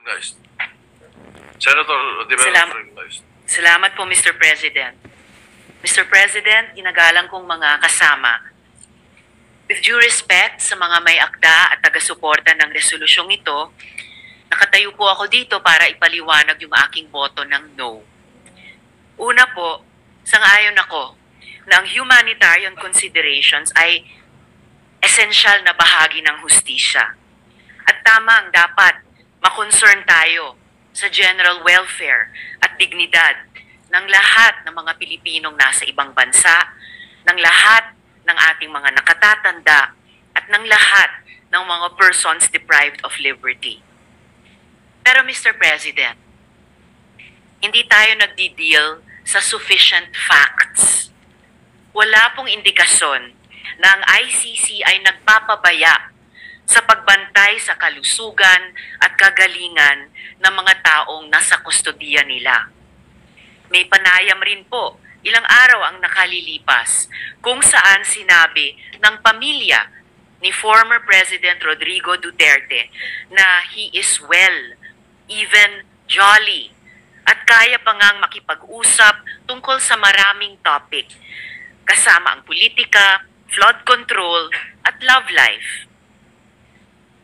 recognized. Senator De Vera Salamat. recognized. Salamat po, Mr. President. Mr. President, ginagalang kong mga kasama. With due respect sa mga may akda at taga-suporta ng resolusyong ito, nakatayo po ako dito para ipaliwanag yung aking boto ng no. Una po, sang-ayon ako na ang humanitarian considerations ay esensyal na bahagi ng hustisya. At tamang dapat makoncern tayo sa general welfare at dignidad ng lahat ng mga Pilipinong nasa ibang bansa, ng lahat ng ating mga nakatatanda, at ng lahat ng mga persons deprived of liberty. Pero Mr. President, hindi tayo nagdi-deal sa sufficient facts. Wala pong indikasyon na ang ICC ay nagpapabaya sa pagbantay sa kalusugan at kagalingan ng mga taong nasa kustodiya nila. May panayam rin po, ilang araw ang nakalilipas, kung saan sinabi ng pamilya ni former President Rodrigo Duterte na he is well, even jolly, at kaya pa ngang makipag-usap tungkol sa maraming topic, kasama ang politika, flood control, at love life.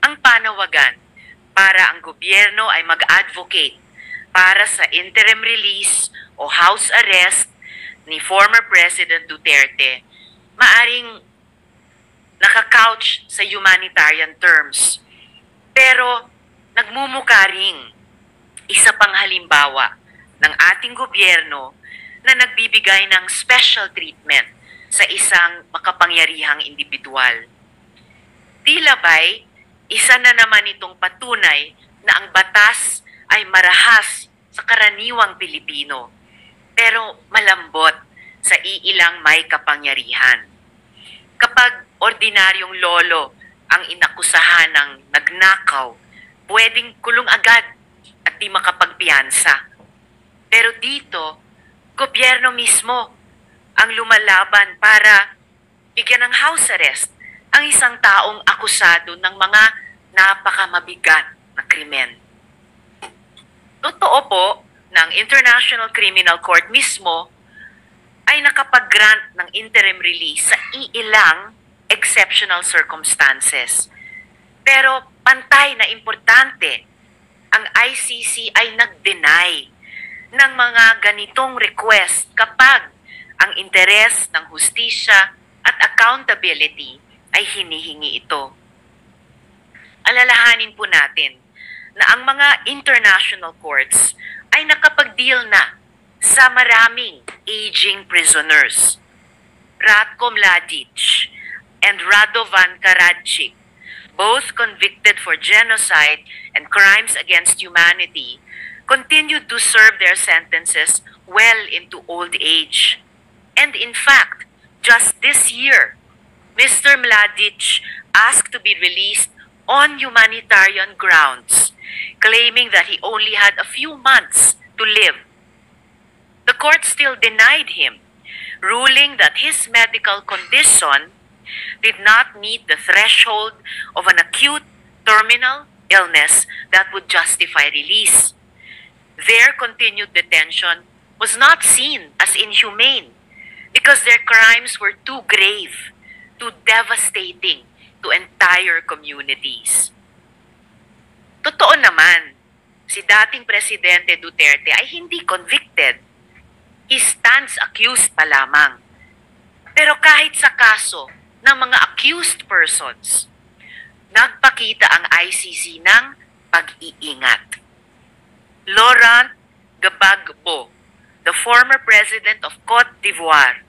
Ang panawagan para ang gobyerno ay mag-advocate para sa interim release o house arrest ni former President Duterte, maaring nakakouch sa humanitarian terms. Pero nagmumuka ring isa pang halimbawa ng ating gobyerno na nagbibigay ng special treatment sa isang makapangyarihang individual. Tila ba'y isa na naman itong patunay na ang batas ay marahas sa karaniwang Pilipino, pero malambot sa iilang may kapangyarihan. Kapag ordinaryong lolo ang inakusahan ng nagnakaw, pwedeng kulong agad at di makapagpiyansa. Pero dito, gobyerno mismo ang lumalaban para bigyan ng house arrest ang isang taong akusado ng mga napakamabigat na krimen. Totoo po na ang International Criminal Court mismo ay nakapag-grant ng interim release sa iilang exceptional circumstances. Pero pantay na importante, ang ICC ay nag-deny ng mga ganitong request kapag ang interes ng hustisya at accountability ay hinihingi ito. Alalahanin po natin na ang mga international courts ay nakapag-deal na sa maraming aging prisoners. Ratko Mladic and Radovan Karadzic, both convicted for genocide and crimes against humanity, continued to serve their sentences well into old age. And in fact, just this year, Mr. Mladic asked to be released on humanitarian grounds, claiming that he only had a few months to live. The court still denied him, ruling that his medical condition did not meet the threshold of an acute terminal illness that would justify release. Their continued detention was not seen as inhumane because their crimes were too grave, too devastating to entire communities. Totoo naman, si dating Presidente Duterte ay hindi convicted. He stands accused pa lamang. Pero kahit sa kaso ng mga accused persons, nagpakita ang ICC ng pag-iingat. Laurent Gbagbo, the former president of Cote d'Ivoire,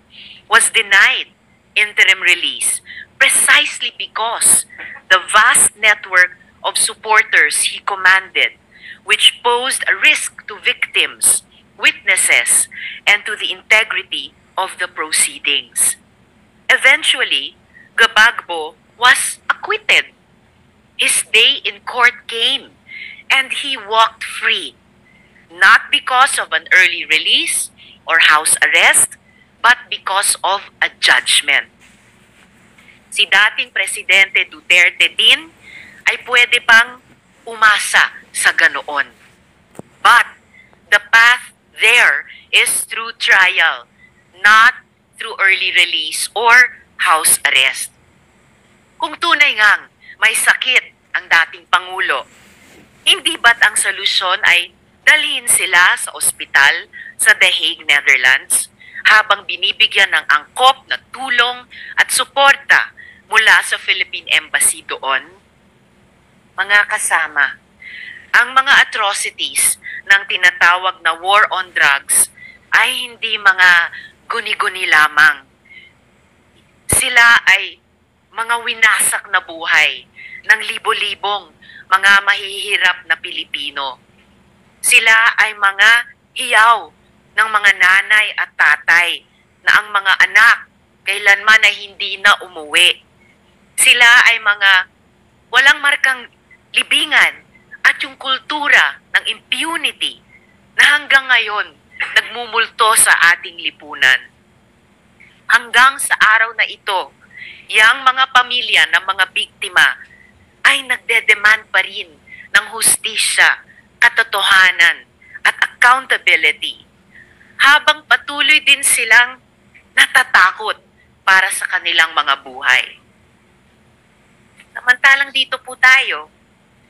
was denied interim release precisely because the vast network of supporters he commanded, which posed a risk to victims, witnesses, and to the integrity of the proceedings. Eventually, Gbagbo was acquitted. His day in court came, and he walked free, not because of an early release or house arrest, but because of a judgment. Si dating Presidente Duterte din ay pwede pang umasa sa ganoon. But the path there is through trial, not through early release or house arrest. Kung tunay ngang may sakit ang dating Pangulo, hindi ba't ang solusyon ay dalhin sila sa ospital sa The Hague, Netherlands, habang binibigyan ng angkop na tulong at suporta mula sa Philippine Embassy doon? Mga kasama, ang mga atrocities ng tinatawag na war on drugs ay hindi mga guni-guni lamang. Sila ay mga winasak na buhay ng libo-libong mga mahihirap na Pilipino. Sila ay mga hiyaw ng mga nanay at tatay na ang mga anak kailanman ay hindi na umuwi. Sila ay mga walang markang libingan at yung kultura ng impunity na hanggang ngayon nagmumulto sa ating lipunan. Hanggang sa araw na ito, yang mga pamilya ng mga biktima ay nagdedemand pa rin ng hustisya, katotohanan at accountability, habang patuloy din silang natatakot para sa kanilang mga buhay. Samantalang dito po tayo,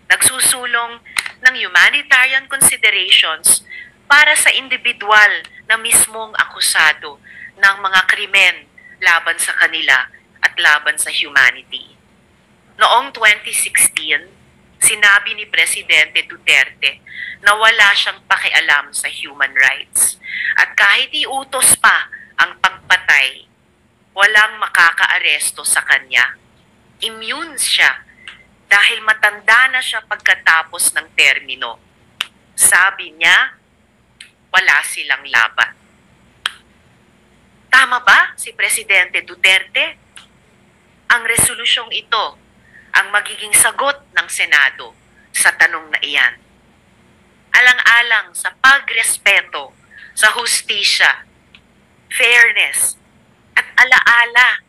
nagsusulong ng humanitarian considerations para sa individual na mismong akusado ng mga krimen laban sa kanila at laban sa humanity. Noong 2016, sinabi ni Presidente Duterte na wala siyang pakialam sa human rights. At kahit iutos pa ang pagpatay, walang makakaaresto sa kanya. Immune siya dahil matanda na siya pagkatapos ng termino. Sabi niya, wala silang laban. Tama ba si Presidente Duterte? Ang resolusyong ito ang magiging sagot ng Senado sa tanong na iyan. Alang-alang sa pagrespeto sa hustisya, fairness, at alaala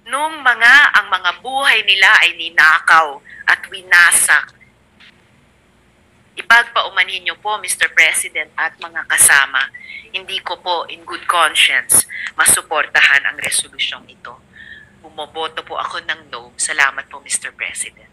nung ang mga buhay nila ay ninakaw at winasak. Ipagpaumanhin niyo po, Mr. President at mga kasama, hindi ko po in good conscience masuportahan ang resolusyong ito. Bumoboto po ako ng no. Salamat po, Mr. President.